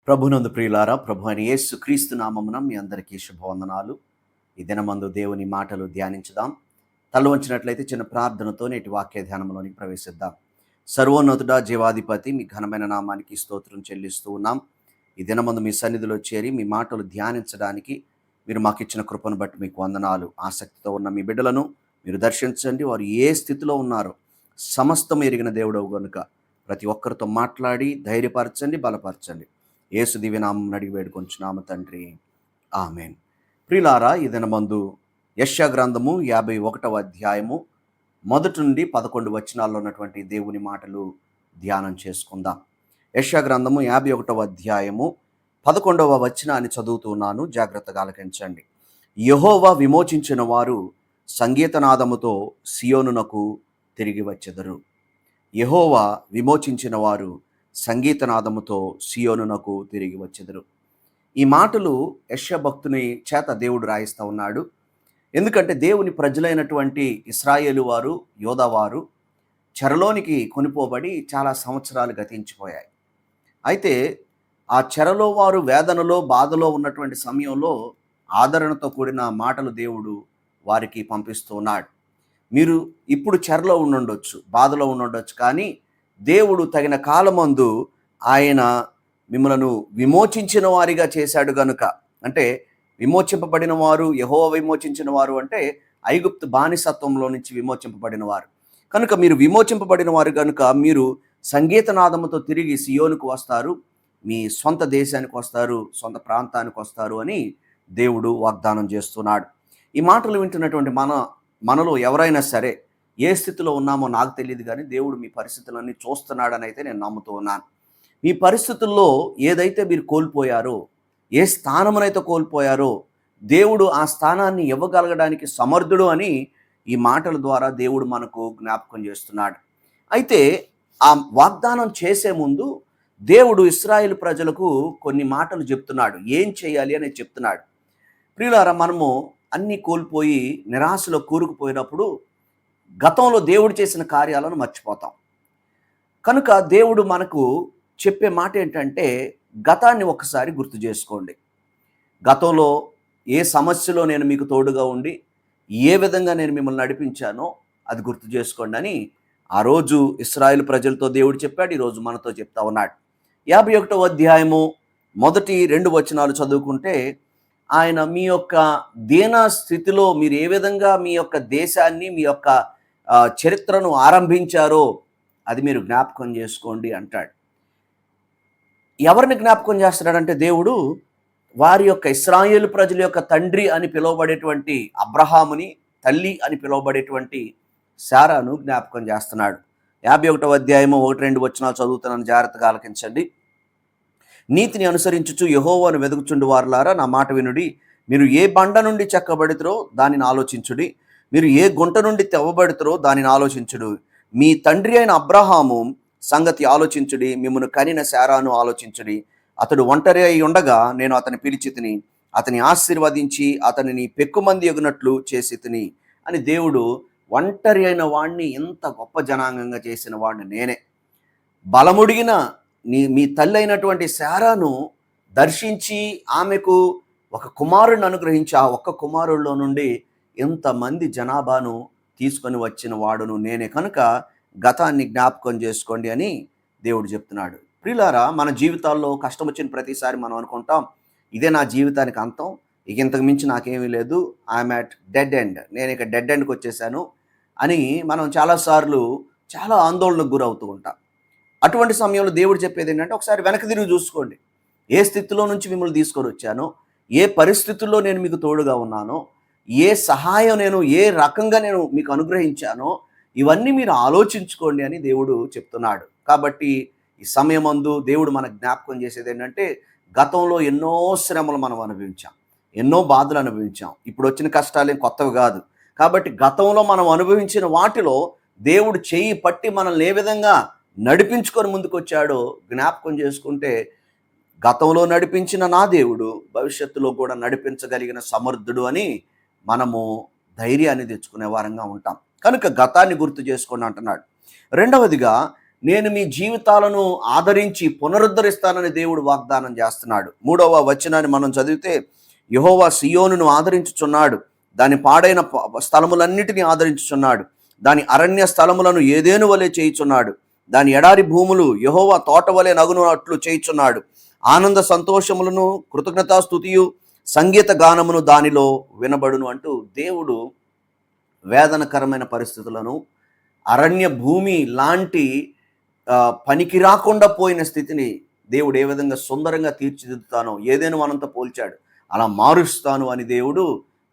ప్రభునందు ప్రియులారా, ప్రభు అయిన యేసు క్రీస్తు నామమున మీ అందరికీ శుభవందనాలు. ఈ దినమందు దేవుని మాటలు ధ్యానించుదాం. తల వంచినట్లయితే చిన్న ప్రార్థనతో నేటి వాక్య ధ్యానంలోనికి ప్రవేశిద్దాం. సర్వోన్నతుడా, జీవాధిపతి, మీ ఘనమైన నామానికి స్తోత్రం చెల్లిస్తూ ఉన్నాం. ఈ దినమందు మీ సన్నిధిలో చేరి మీ మాటలు ధ్యానించడానికి మీరు మాకు ఇచ్చిన కృపను బట్టి మీకు వందనాలు. ఆసక్తితో ఉన్న మీ బిడ్డలను మీరు దర్శించండి. వారు ఏ స్థితిలో ఉన్నారో సమస్తం ఎరిగిన దేవుడవు గనుక ప్రతి ఒక్కరితో మాట్లాడి ధైర్యపరచండి, బలపరచండి. యేసు దివ్యనామం అడిగి వేడుకొంచున్నాము తండ్రి, ఆమెన్. ప్రియులారా, ఈ దినమందు యెషయా గ్రంథము 51వ అధ్యాయము 1 నుండి 11 వచనాల్లో ఉన్నటువంటి దేవుని మాటలు ధ్యానం చేసుకుందాం. యెషయా గ్రంథము 51వ అధ్యాయము 11వ వచనాన్ని చదువుతున్నాను, జాగ్రత్తగా ఆలకించండి. యెహోవా విమోచించిన వారు సంగీతనాదముతో సియోనునకు తిరిగి వచ్చెదరు. యెహోవా విమోచించిన వారు సంగీతనాదముతో సియోనునకు తిరిగి వచ్చెదరు. ఈ మాటలు యెషయా భక్తుని చేత దేవుడు రాయిస్తూ ఉన్నాడు. ఎందుకంటే దేవుని ప్రజలైనటువంటి ఇశ్రాయేలు వారు, యోధావారు చెరలోనికి కొనిపోబడి చాలా సంవత్సరాలు గతించిపోయాయి. అయితే ఆ చెరలో వారు వేదనలో, బాధలో ఉన్నటువంటి సమయంలో ఆదరణతో కూడిన మాటలు దేవుడు వారికి పంపిస్తూ ఉన్నాడు. మీరు ఇప్పుడు చెరలో ఉండుండొచ్చు, బాధలో ఉండుండొచ్చు, కానీ దేవుడు తగిన కాలమందు ఆయన మిమ్మలను విమోచించిన వారిగా చేశాడు గనుక, అంటే విమోచింపబడిన వారు, యెహోవా విమోచించిన వారు అంటే ఐగుప్తు బానిసత్వంలో నుంచి విమోచింపబడిన వారు కనుక, మీరు విమోచింపబడిన వారు కనుక మీరు సంగీతనాదముతో తిరిగి సియోనుకు వస్తారు, మీ సొంత దేశానికి వస్తారు, సొంత ప్రాంతానికి వస్తారు అని దేవుడు వాగ్దానం చేస్తున్నాడు. ఈ మాటలు వింటున్నటువంటి మనలో ఎవరైనా సరే ఏ స్థితిలో ఉన్నామో నాకు తెలియదు, కానీ దేవుడు మీ పరిస్థితులన్నీ చూస్తున్నాడని అయితే నేను నమ్ముతూ ఉన్నాను. మీ పరిస్థితుల్లో ఏదైతే మీరు కోల్పోయారో, ఏ స్థానమునైతే కోల్పోయారో, దేవుడు ఆ స్థానాన్ని ఇవ్వగలగడానికి సమర్థుడు అని ఈ మాటల ద్వారా దేవుడు మనకు జ్ఞాపకం చేస్తున్నాడు. అయితే ఆ వాగ్దానం చేసే ముందు దేవుడు ఇశ్రాయేలు ప్రజలకు కొన్ని మాటలు చెప్తున్నాడు, ఏం చేయాలి అనేది చెప్తున్నాడు. ప్రియులారా, మనము అన్నీ కోల్పోయి నిరాశలో కూరుకుపోయినప్పుడు గతంలో దేవుడు చేసిన కార్యాలను మర్చిపోతాం. కనుక దేవుడు మనకు చెప్పే మాట ఏంటంటే, గతాన్ని ఒకసారి గుర్తు చేసుకోండి. గతంలో ఏ సమస్యలో నేను మీకు తోడుగా ఉండి ఏ విధంగా నేను మిమ్మల్ని నడిపించానో అది గుర్తు చేసుకోండి అని ఆ రోజు ఇశ్రాయేలు ప్రజలతో దేవుడు చెప్పాడు, ఈరోజు మనతో చెప్తా ఉన్నాడు. 51వ అధ్యాయము 1-2 వచనాలు చదువుకుంటే, ఆయన మీ యొక్క దీన స్థితిలో మీరు ఏ విధంగా మీ యొక్క దేశాన్ని, మీ యొక్క చరిత్రను ఆరంభించారో అది మీరు జ్ఞాపకం చేసుకోండి అంటాడు. ఎవరిని జ్ఞాపకం చేస్తున్నాడంటే, దేవుడు వారి యొక్క ఇశ్రాయేలు ప్రజల యొక్క తండ్రి అని పిలువబడేటువంటి అబ్రహాముని, తల్లి అని పిలువబడేటువంటి శారాను జ్ఞాపకం చేస్తున్నాడు. 51వ అధ్యాయము 1-2 వచనాలు చదువుతున్నాను, జాగ్రత్తగా ఆలకించండి. నీతిని అనుసరించుచు యెహోవాను వెదుకుచుండు వారులారా, నా మాట వినుడి. మీరు ఏ బండ నుండి చెక్కబడితరో దానిని ఆలోచించుడి, మీరు ఏ గుంట నుండి తెవ్వబడితరో దానిని ఆలోచించుడు. మీ తండ్రి అయిన అబ్రహాము సంగతి ఆలోచించుడి, మిమ్మును కనిన శారాను ఆలోచించుడి. అతడు ఒంటరి అయి ఉండగా నేను అతని పిలిచి తిని, అతని ఆశీర్వదించి అతనిని పెక్కుమంది ఎగునట్లు చేసి తిని అని దేవుడు ఒంటరి అయిన వాణ్ణి ఎంత గొప్ప జనాంగంగా చేసిన వాడిని నేనే. బలముడిగిన మీ తల్లి అయినటువంటి శారాను దర్శించి ఆమెకు ఒక కుమారుడిని అనుగ్రహించి ఆ ఒక్క కుమారుడిలో నుండి ఎంతమంది జనాభాను తీసుకొని వచ్చిన వాడును నేనే. కనుక గతాన్ని జ్ఞాపకం చేసుకోండి అని దేవుడు చెప్తున్నాడు. ప్రియులారా, మన జీవితాల్లో కష్టం వచ్చిన ప్రతిసారి మనం అనుకుంటాం, ఇదే నా జీవితానికి అంతం, ఇక ఇంతకు మించి నాకేమీ లేదు, ఐఎమ్ అట్ డెడ్ ఎండ్, నేను ఇక డెడ్ ఎండ్కి వచ్చేసాను అని మనం చాలాసార్లు చాలా ఆందోళనకు గురవుతూ ఉంటాం. అటువంటి సమయంలో దేవుడు చెప్పేది ఏంటంటే, ఒకసారి వెనక్కి తిరిగి చూసుకోండి. ఏ స్థితిలో నుంచి మిమ్మల్ని తీసుకొని వచ్చానో, ఏ పరిస్థితుల్లో నేను మీకు తోడుగా ఉన్నానో, ఏ సహాయం నేను ఏ రకంగా నేను మీకు అనుగ్రహించానో ఇవన్నీ మీరు ఆలోచించుకోండి అని దేవుడు చెప్తున్నాడు. కాబట్టి ఈ సమయమందు దేవుడు మనకు జ్ఞాపకం చేసేది ఏంటంటే, గతంలో ఎన్నో శ్రమలు మనం అనుభవించాం, ఎన్నో బాధలు అనుభవించాం. ఇప్పుడు వచ్చిన కష్టాలేం కొత్తవి కాదు. కాబట్టి గతంలో మనం అనుభవించిన వాటిలో దేవుడు చేయి పట్టి మనల్ని ఏ విధంగా నడిపించుకొని ముందుకొచ్చాడో జ్ఞాపకం చేసుకుంటే, గతంలో నడిపించిన నా దేవుడు భవిష్యత్తులో కూడా నడిపించగలిగిన సమర్థుడు అని మనము ధైర్యాన్ని తెచ్చుకునే వారంగా ఉంటాం. కనుక గతాన్ని గుర్తు చేసుకోండి అంటున్నాడు. రెండవదిగా, నేను మీ జీవితాలను ఆదరించి పునరుద్ధరిస్తానని దేవుడు వాగ్దానం చేస్తున్నాడు. 3వ వచనాన్ని మనం చదివితే, యెహోవా సియోనును ఆదరించుచున్నాడు, దాని పాడైన స్థలములన్నిటినీ ఆదరించుచున్నాడు, దాని అరణ్య స్థలములను ఏదేను వలె చేయుచున్నాడు, దాని ఎడారి భూములు యెహోవా తోట వలె నగునట్లు చేయుచున్నాడు. ఆనంద సంతోషములను కృతజ్ఞతాస్తుతియు సంగీత గానమును దానిలో వినబడును అంటూ దేవుడు వేదనకరమైన పరిస్థితులను, అరణ్య భూమి లాంటి పనికి రాకుండా పోయిన స్థితిని దేవుడు ఏ విధంగా సుందరంగా తీర్చిదిద్దుతానో ఏదైనా మనంతో పోల్చాడు, అలా మారుస్తాను అని దేవుడు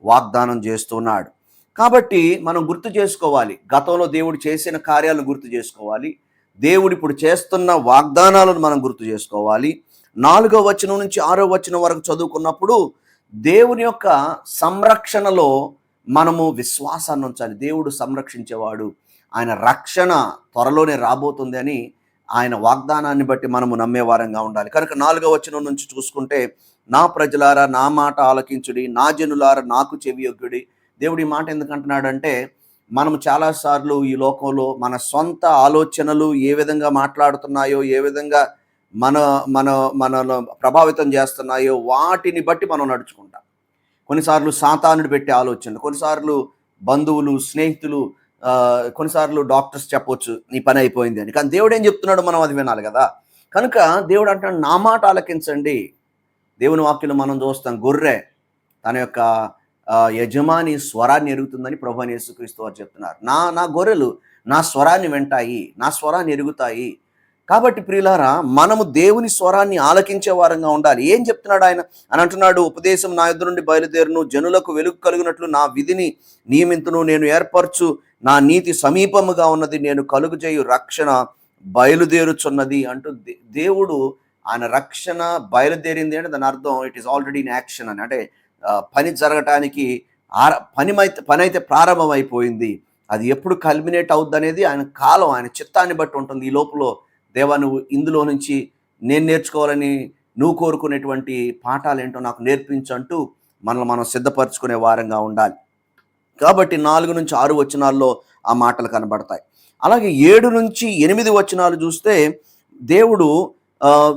వాగ్దానం చేస్తున్నాడు. కాబట్టి మనం గుర్తు చేసుకోవాలి, గతంలో దేవుడు చేసిన కార్యాలను గుర్తు చేసుకోవాలి, దేవుడు ఇప్పుడు చేస్తున్న వాగ్దానాలను మనం గుర్తు చేసుకోవాలి. 4వ వచనం నుంచి 6వ వచనం వరకు చదువుకున్నప్పుడు దేవుని యొక్క సంరక్షణలో మనము విశ్వాసాన్ని ఉంచాలి. దేవుడు సంరక్షించేవాడు, ఆయన రక్షణ త్వరలోనే రాబోతుంది అని ఆయన వాగ్దానాన్ని బట్టి మనము నమ్మేవారంగా ఉండాలి. కనుక 4వ వచనం నుంచి చూసుకుంటే, నా ప్రజలారా నా మాట ఆలకించుడి, నా జనులారా నాకు చెవియొగ్గుడి. దేవుడు ఈ మాట ఎందుకు అంటున్నాడంటే, మనము చాలాసార్లు ఈ లోకంలో మన సొంత ఆలోచనలు ఏ విధంగా మాట్లాడుతున్నాయో, ఏ విధంగా మన మన మనలో ప్రభావితం చేస్తున్నాయో వాటిని బట్టి మనం నడుచుకుంటాం. కొన్నిసార్లు సాతానుడు పెట్టే ఆలోచనలు, కొన్నిసార్లు బంధువులు, స్నేహితులు, కొన్నిసార్లు డాక్టర్స్ చెప్పొచ్చు నీ పని అయిపోయింది అని. కానీ దేవుడు ఏం చెప్తున్నాడో మనం అది వినాలి కదా. కనుక దేవుడు అంటున్నాడు, నా మాట ఆలకించండి. దేవుని వాక్యంలో మనం చూస్తాం, గొర్రె తన యొక్క యజమాని స్వరాన్ని ఎరుగుతుందని ప్రభువైన యేసుక్రీస్తు వారు చెప్తున్నారు. నా గొర్రెలు నా స్వరాన్ని వింటాయి, నా స్వరాన్ని ఎరుగుతాయి. కాబట్టి ప్రియులారా, మనము దేవుని స్వరాన్ని ఆలకించే వారంగా ఉండాలి. ఏం చెప్తున్నాడు ఆయన అని అంటున్నాడు, ఉపదేశం నా యుద్ధ నుండి బయలుదేరును, జనులకు వెలుగు కలుగునట్లు నా విధిని నియమింతును, నేను ఏర్పరచు నా నీతి సమీపముగా ఉన్నది, నేను కలుగు చేయు రక్షణ బయలుదేరుచున్నది అంటూ దేవుడు ఆయన రక్షణ బయలుదేరింది అంటే దాని అర్థం it is already in action అని. అంటే పని జరగటానికి పని అయితే ప్రారంభమైపోయింది. అది ఎప్పుడు కల్మినేట్ అవుద్ది అనేది ఆయన కాలం, ఆయన చిత్తాన్ని బట్టి ఉంటుంది. ఈ లోపల దేవా నువ్వు ఇందులో నుంచి నేను నేర్చుకోవాలని నువ్వు కోరుకునేటువంటి పాఠాలు ఏంటో నాకు నేర్పించు అంటూ మనల్ని మనం సిద్ధపరచుకునే వారంగా ఉండాలి. కాబట్టి 4 నుంచి 6 వచనాల్లో ఆ మాటలు కనబడతాయి. అలాగే 7 నుంచి 8 వచనాలు చూస్తే దేవుడు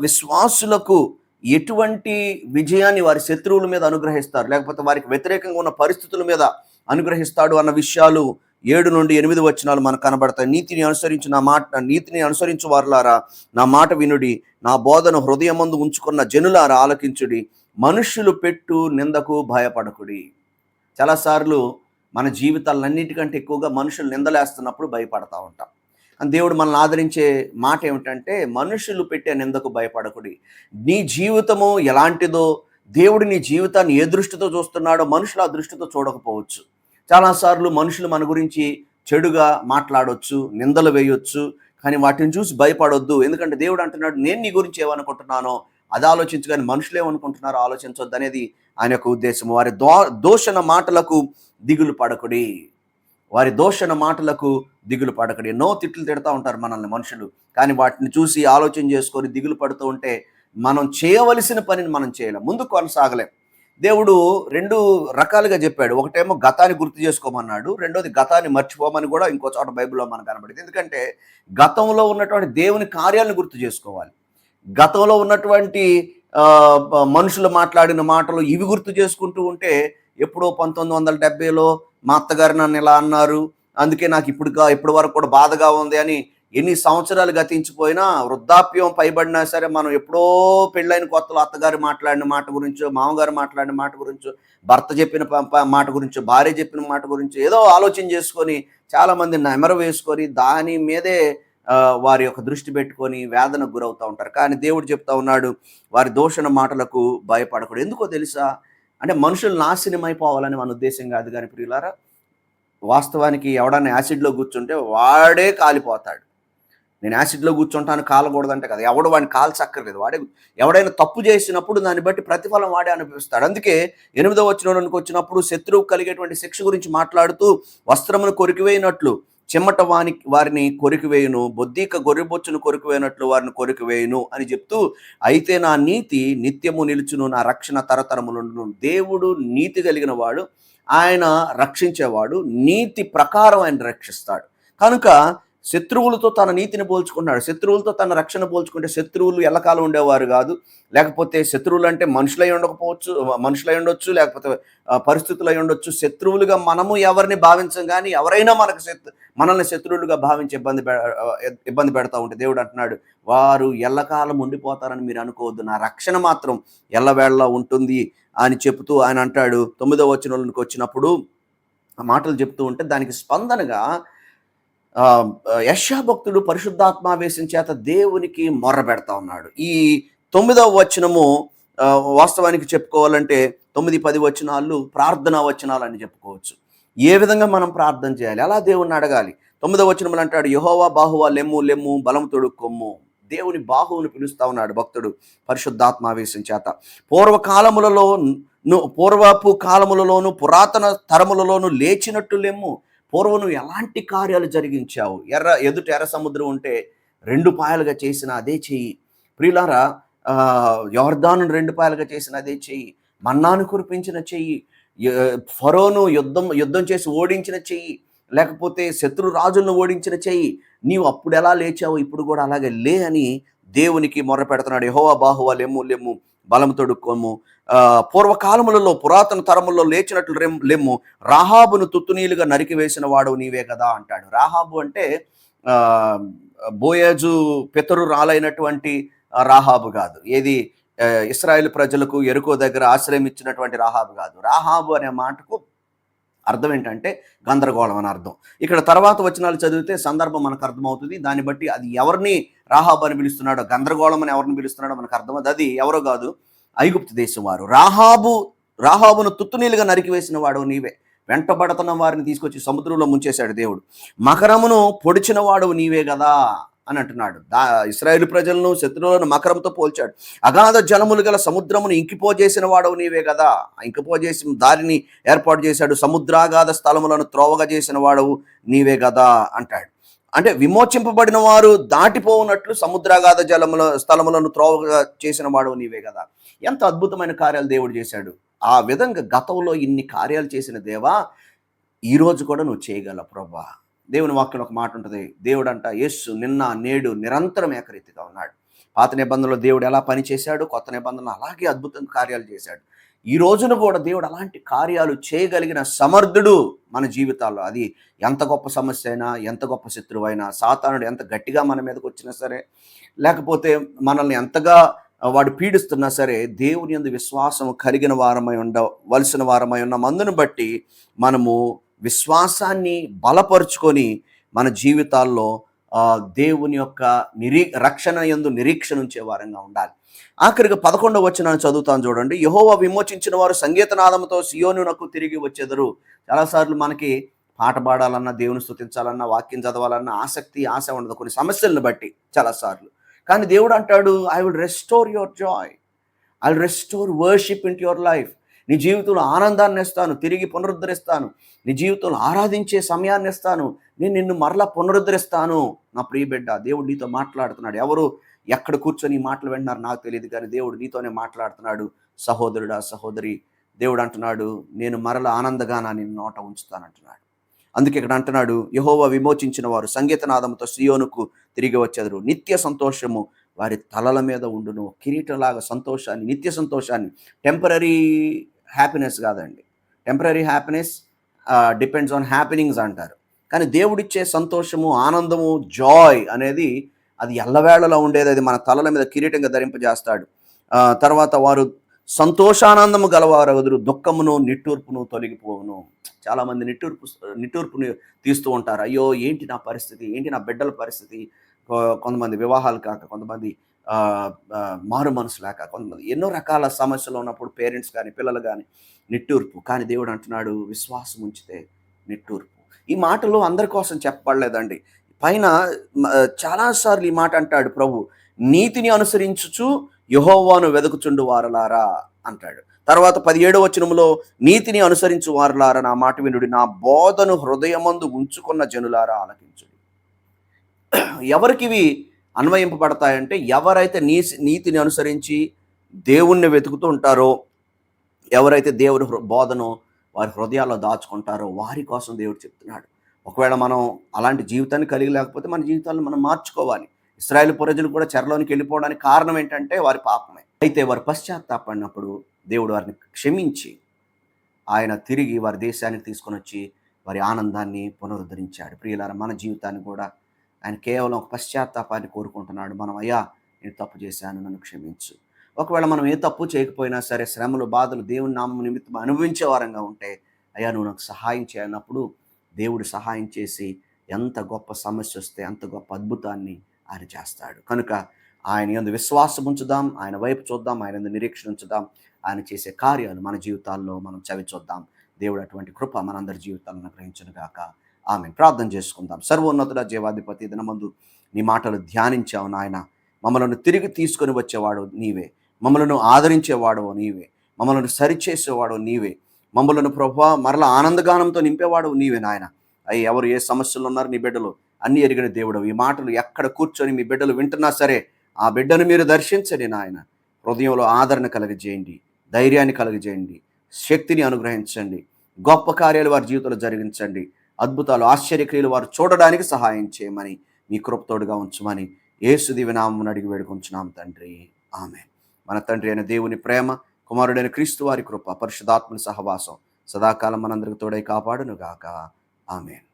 విశ్వాసులకు ఎటువంటి విజయాన్ని వారి శత్రువుల మీద అనుగ్రహిస్తారు, లేకపోతే వారికి వ్యతిరేకంగా ఉన్న పరిస్థితుల మీద అనుగ్రహిస్తాడు అన్న విషయాలు 7 నుండి 8 వచనాలు మనకు కనబడతాయి. నీతిని అనుసరించు వారులారా నా మాట వినుడి, నా బోధన హృదయమందు ఉంచుకున్న జనులారా ఆలకించుడి, మనుష్యులు పెట్టు నిందకు భయపడకుడి. చాలాసార్లు మన జీవితాలన్నిటికంటే ఎక్కువగా మనుషులు నిందలేస్తున్నప్పుడు భయపడతా ఉంటాం. అని దేవుడు మనల్ని ఆదరించే మాట ఏమిటంటే, మనుషులు పెట్టే నిందకు భయపడకుడి. నీ జీవితము ఎలాంటిదో, దేవుడు నీ జీవితాన్ని ఏ దృష్టితో చూస్తున్నాడో మనుషులు ఆ దృష్టితో చూడకపోవచ్చు. చాలాసార్లు మనుషులు మన గురించి చెడుగా మాట్లాడొచ్చు, నిందలు వేయొచ్చు, కానీ వాటిని చూసి భయపడొద్దు. ఎందుకంటే దేవుడు అంటున్నాడు, నేను నీ గురించి ఏమనుకుంటున్నానో అది ఆలోచించు, కానీ మనుషులు ఏమనుకుంటున్నారో ఆలోచించొద్దు అనేది ఆయన యొక్క ఉద్దేశం. వారి దోషణ మాటలకు దిగులు పడకుడి, వారి దోషణ మాటలకు దిగులు పడకడి. ఎన్నో తిట్లు తిడతా ఉంటారు మనల్ని మనుషులు, కానీ వాటిని చూసి ఆలోచన చేసుకొని దిగులు పడుతూ ఉంటే మనం చేయవలసిన పనిని మనం చేయలేం, ముందుకు కొనసాగలేం. దేవుడు 2 రకాలుగా చెప్పాడు. ఒకటేమో గతాన్ని గుర్తు చేసుకోమన్నాడు, రెండోది గతాన్ని మర్చిపోమని కూడా ఇంకో చోట బైబిల్లో మనకు కనబడింది. ఎందుకంటే గతంలో ఉన్నటువంటి దేవుని కార్యాలను గుర్తు చేసుకోవాలి. గతంలో ఉన్నటువంటి మనుషులు మాట్లాడిన మాటలు ఇవి గుర్తు చేసుకుంటూ ఉంటే, ఎప్పుడో 1970లో మా అత్తగారు నన్ను ఇలా అన్నారు, అందుకే నాకు ఇప్పటి వరకు కూడా బాధగా ఉంది అని ఎన్ని సంవత్సరాలు గతించిపోయినా, వృద్ధాప్యం పైబడినా సరే, మనం ఎప్పుడో పెళ్ళైన కొత్తలో అత్తగారు మాట్లాడిన మాట గురించో, మామగారు మాట్లాడిన మాట గురించో, భర్త చెప్పిన మాట గురించో, భార్య చెప్పిన మాట గురించో ఏదో ఆలోచన చేసుకొని చాలామంది నెమరు వేసుకొని దాని మీదే వారి యొక్క దృష్టి పెట్టుకొని వేదనకు గురవుతూ ఉంటారు. కానీ దేవుడు చెప్తా ఉన్నాడు, వారి దోషణ మాటలకు భయపడకూడదు. ఎందుకో తెలుసా? అంటే మనుషులు నాశనం అయిపోవాలని మన ఉద్దేశం కాదు. కానీ ప్రియులారా, వాస్తవానికి ఎవడన్నా యాసిడ్లో కూర్చుంటే వాడే కాలిపోతాడు. నేను యాసిడ్లో కూర్చుంటాను కాలకూడదంటే కదా, ఎవడు వాడిని కాల్చక్కర్లేదు. ఎవడైనా తప్పు చేసినప్పుడు దాన్ని బట్టి ప్రతిఫలం వాడే అనిపిస్తాడు. అందుకే 8వ వచనంలోకి వచ్చినప్పుడు శత్రువు కలిగేటువంటి శిక్ష గురించి మాట్లాడుతూ, వస్త్రమును కొరికివేయినట్లు చెమట వారిని కొరికివేయును, బొద్దిక గొర్రెబొచ్చును కొరికివేయినట్లు వారిని కొరికివేయును అని చెప్తూ, అయితే నా నీతి నిత్యము నిలుచును, నా రక్షణ తరతరములుండును. దేవుడు నీతి కలిగిన వాడు, ఆయన రక్షించేవాడు, నీతి ప్రకారం ఆయన రక్షిస్తాడు. కనుక శత్రువులతో తన నీతిని పోల్చుకున్నాడు. శత్రువులతో తన రక్షణ పోల్చుకుంటే శత్రువులు ఎల్లకాలం ఉండేవారు కాదు. లేకపోతే శత్రువులు అంటే మనుషులై ఉండకపోవచ్చు, మనుషులై ఉండొచ్చు, లేకపోతే పరిస్థితులై ఉండొచ్చు. శత్రువులుగా మనము ఎవరిని భావించం, కానీ ఎవరైనా మనల్ని శత్రువులుగా భావించి ఇబ్బంది పెడతా ఉంటే దేవుడు అంటున్నాడు, వారు ఎల్లకాలం ఉండిపోతారని మీరు అనుకోవద్దు, నా రక్షణ మాత్రం ఎల్లవేళలా ఉంటుంది అని చెప్తూ ఆయన అంటాడు. 9వ వచనంలోకి వచ్చినప్పుడు ఆ మాటలు చెప్తూ ఉంటే దానికి స్పందనగా యెషయా భక్తుడు పరిశుద్ధాత్మావేశం చేత దేవునికి మొర్ర పెడతా ఉన్నాడు. ఈ 9వ వచనము వాస్తవానికి చెప్పుకోవాలంటే 9, 10 వచనాలు ప్రార్థనా వచనాలు అని చెప్పుకోవచ్చు. ఏ విధంగా మనం ప్రార్థన చేయాలి, అలా దేవుణ్ణి అడగాలి. 9వ వచనంలో అంటాడు, యెహోవా బాహువా లెమ్ము లెమ్ము బలము తొడుక్కొమ్ము. దేవుని బాహువును పిలుస్తా ఉన్నాడు భక్తుడు పరిశుద్ధాత్మావేశం చేత. పూర్వపు కాలములలోను పురాతన తరములలోను లేచినట్టు లెమ్ము. పూర్వం నువ్వు ఎలాంటి కార్యాలు జరిగించావు, ఎదుట ఎర్ర సముద్రం ఉంటే 2 పాయలుగా చేసిన అదే చెయ్యి. ప్రియులారా, యొర్దాను 2 పాయలుగా చేసిన అదే చెయ్యి. మన్నాను కురిపించిన చెయ్యి. ఫరోను యుద్ధం చేసి ఓడించిన చెయ్యి, లేకపోతే శత్రు రాజులను ఓడించిన చెయ్యి. నీవు అప్పుడు ఎలా లేచావు, ఇప్పుడు కూడా అలాగే లే అని దేవునికి మొర్ర పెడుతున్నాడు. యెహోవా బాహువా లెమ్ము లెమ్ము బలము తొడుక్కొమ్ము. పూర్వకాలములలో పురాతన తరముల్లో లేచినట్లు లెమ్ము. రాహాబును తుత్తునీలుగా నరికివేసిన వాడు నీవే కదా అంటాడు. రాహాబు అంటే బోయజు పితరురాలైనటువంటి రాహాబు కాదు. ఏది ఇశ్రాయేలు ప్రజలకు యెరికో దగ్గర ఆశ్రయం ఇచ్చినటువంటి రాహాబు కాదు. రాహాబు అనే మాటకు అర్థం ఏంటంటే గందరగోళం అని అర్థం. ఇక్కడ తర్వాత వచనాలు చదివితే సందర్భం మనకు అర్థమవుతుంది. దాన్ని బట్టి అది ఎవరిని రాహాబు అని పిలుస్తున్నాడో, గందరగోళం అని ఎవరిని పిలుస్తున్నాడో మనకు అర్థమవుతుంది. అది ఎవరో కాదు, ఐగుప్తు దేశం వారు. రాహాబును తుత్తునీలుగా నరికివేసిన వాడు నీవే. వెంటబడుతున్న వారిని తీసుకొచ్చి సముద్రంలో ముంచేశాడు దేవుడు. మకరమును పొడిచిన వాడు నీవే కదా అని అంటున్నాడు. ఇశ్రాయేలు ప్రజలను శత్రువులను మకరంతో పోల్చాడు. అగాధ జలములు గల సముద్రమును ఇంకిపోజేసిన వాడవు నీవే కదా. ఇంకిపోజేసి దారిని ఏర్పాటు చేశాడు. సముద్రాగాధ స్థలములను త్రోవగా చేసిన వాడవు నీవే కదా అంటాడు. అంటే విమోచింపబడిన వారు దాటిపోవునట్లు సముద్రాగాధ స్థలములను త్రోవగా చేసిన వాడవు నీవే కదా. ఎంత అద్భుతమైన కార్యాలు దేవుడు చేశాడు. ఆ విధంగా గతంలో ఇన్ని కార్యాలు చేసిన దేవా, ఈరోజు కూడా నువ్వు చేయగలవు ప్రభా. దేవుని వాక్యంలో ఒక మాట ఉంటుంది. దేవుడు అంట, యేసు నిన్న నేడు నిరంతరం ఏకరీతిగా ఉన్నాడు. పాత నిబంధనలో దేవుడు ఎలా పని చేశాడు, కొత్త నిబంధనలో అలాగే అద్భుతంగా కార్యాలు చేశాడు. ఈ రోజున కూడా దేవుడు అలాంటి కార్యాలు చేయగలిగిన సమర్థుడు మన జీవితాల్లో. అది ఎంత గొప్ప సమస్య అయినా, ఎంత గొప్ప శత్రువు అయినా, సాతానుడు ఎంత గట్టిగా మన మీదకి వచ్చినా సరే, లేకపోతే మనల్ని ఎంతగా వాడు పీడిస్తున్నా సరే, దేవుని యందు విశ్వాసం కలిగిన వారమై ఉండవలసిన వారమై ఉన్న మందును బట్టి మనము విశ్వాసాన్ని బలపరుచుకొని మన జీవితాల్లో దేవుని యొక్క రక్షణ యందు నిరీక్షణ ఉంచే వారంగా ఉండాలి. ఆఖరిగా 11వ వచనాన్ని చదువుతాను చూడండి. యెహోవా విమోచించిన వారు సంగీతనాదముతో సియోనునకు తిరిగి వచ్చెదరు. చాలాసార్లు మనకి పాట పాడాలన్నా, దేవుని స్తుతించాలన్నా, వాక్యం చదవాలన్నా ఆశ ఉండదు కొన్ని సమస్యలను బట్టి చాలాసార్లు. కానీ దేవుడు అంటాడు, I will restore your Joy, I will restore worship in your life. నీ జీవితంలో ఆనందాన్ని ఇస్తాను, తిరిగి పునరుద్ధరిస్తాను. నీ జీవితంలో ఆరాధించే సమయాన్ని ఇస్తాను. నేను నిన్ను మరలా పునరుద్ధరిస్తాను. నా ప్రియ బిడ్డ, దేవుడు నీతో మాట్లాడుతున్నాడు. ఎవరు ఎక్కడ కూర్చొని ఈ మాటలు వింటున్నారు నాకు తెలియదు, కానీ దేవుడు నీతోనే మాట్లాడుతున్నాడు. సహోదరుడా, సహోదరి, దేవుడు అంటున్నాడు, నేను మరలా ఆనందగానా నిన్ను నోట ఉంచుతానంటున్నాడు. అందుకే ఇక్కడ అంటున్నాడు, యెహోవా విమోచించిన వారు సంగీతనాదముతో సియోనుకు తిరిగి వచ్చెదరు. నిత్య సంతోషము వారి తలల మీద ఉండును. కిరీటంలాగా సంతోషాన్ని, నిత్య సంతోషాన్ని. టెంపరరీ హ్యాపీనెస్ కాదండి. Temporary happiness depends on happenings అంటారు. కానీ దేవుడిచ్చే సంతోషము, ఆనందము, జాయ్ అనేది అది ఎల్లవేళలో ఉండేది. అది మన తలల మీద కిరీటంగా ధరింపజేస్తాడు. తర్వాత వారు సంతోషానందము గలవారగుదురు, దుఃఖమును నిట్టూర్పును తొలగిపోవును. చాలామంది నిట్టూర్పుని తీస్తూ ఉంటారు. అయ్యో ఏంటి నా పరిస్థితి, ఏంటి నా బిడ్డల పరిస్థితి. కొంతమంది వివాహాలు కాక, కొంతమంది మారు మనసు లేక, కొంతమంది ఎన్నో రకాల సమస్యలు ఉన్నప్పుడు పేరెంట్స్ కానీ పిల్లలు కానీ నిట్టూర్పు. కానీ దేవుడు అంటున్నాడు, విశ్వాసం ఉంచితే నిట్టూర్పు. ఈ మాటలు అందరి కోసం చెప్పబడలేదండి. పైన చాలాసార్లు ఈ మాట అంటాడు ప్రభు, నీతిని అనుసరించుచు యెహోవాను వెదకుచుండు వారలారా అంటాడు. తర్వాత 17వ వచనంలో, నీతిని అనుసరించు వారలారా నా మాట వినుడి, నా బోధను హృదయమందు ఉంచుకున్న జనులారా ఆలకించుడి. ఎవరికి ఇవి అన్వయింపబడతాయంటే, ఎవరైతే నీతిని అనుసరించి దేవుణ్ణి వెతుకుతూ ఉంటారో, ఎవరైతే దేవుని బోధను వారి హృదయాల్లో దాచుకుంటారో వారి కోసం దేవుడు చెప్తున్నాడు. ఒకవేళ మనం అలాంటి జీవితాన్ని కలిగి లేకపోతే మన జీవితాలను మనం మార్చుకోవాలి. ఇశ్రాయేలు ప్రజలు కూడా చెరలోనికి వెళ్ళిపోవడానికి కారణం ఏంటంటే వారి పాపమే. అయితే వారు పశ్చాత్తాపడినప్పుడు దేవుడు వారిని క్షమించి ఆయన తిరిగి వారి దేశానికి తీసుకొనొచ్చి వారి ఆనందాన్ని పునరుద్ధరించాడు. ప్రియులారా, మన జీవితాన్ని కూడా ఆయన కేవలం ఒక పశ్చాత్తాపాన్ని కోరుకుంటున్నాడు. మనం అయ్యా నేను తప్పు చేశాను, నన్ను క్షమించు. ఒకవేళ మనం ఏ తప్పు చేయకపోయినా సరే శ్రమలు, బాధలు దేవుని నామం నిమిత్తం అనుభవించే వారంగా ఉంటే అయ్యా నువ్వు నాకు సహాయం చేయనప్పుడు దేవుడు సహాయం చేసి ఎంత గొప్ప సమస్య వస్తే అంత గొప్ప అద్భుతాన్ని ఆయన చేస్తాడు. కనుక ఆయన యందు విశ్వాసం ఉంచుదాం, ఆయన వైపు చూద్దాం, ఆయన యందు నిరీక్షణ ఉంచుదాం. ఆయన చేసే కార్యాలు మన జీవితాల్లో మనం చవి చూద్దాం. దేవుడు అటువంటి కృప మనందరి జీవితాలను అనుగ్రహించును గాక. ఆమేన్. ప్రార్థన చేసుకుందాం. సర్వోన్నతుడ జీవాధిపతి, దినమందు నీ మాటలు ధ్యానించావు నాయన. మమ్మలను తిరిగి తీసుకొని వచ్చేవాడు నీవే, మమ్మలను ఆదరించేవాడు నీవే, మమ్మలను సరిచేసేవాడు నీవే, మమ్మలను ప్రభువా మరల ఆనందగానంతో నింపేవాడు నీవే నాయన. అయ్యి ఎవరు ఏ సమస్యలు ఉన్నారు నీ బిడ్డలు అన్నీ ఎరిగిన దేవుడు. ఈ మాటలు ఎక్కడ కూర్చొని మీ బిడ్డలు వింటున్నా సరే ఆ బిడ్డను మీరు దర్శించండి నాయన. హృదయంలో ఆదరణ కలుగజేయండి, ధైర్యాన్ని కలుగజేయండి, శక్తిని అనుగ్రహించండి. గొప్ప కార్యాలు వారి జీవితంలో జరిగించండి. అద్భుతాలు, ఆశ్చర్యక్రియలు వారు చూడడానికి సహాయం చేయమని మీ కృపతోడుగా ఉంచమని యేసు దివ్యనామమున అడిగి వేడుకొంచున్నాం తండ్రి. ఆమేన్. మన తండ్రి అయిన దేవుని ప్రేమ, కుమారుడైన క్రీస్తు వారి కృప, పరిశుద్ధాత్మని సహవాసం సదాకాలం మనందరికి తోడై కాపాడును గాక. ఆమేన్.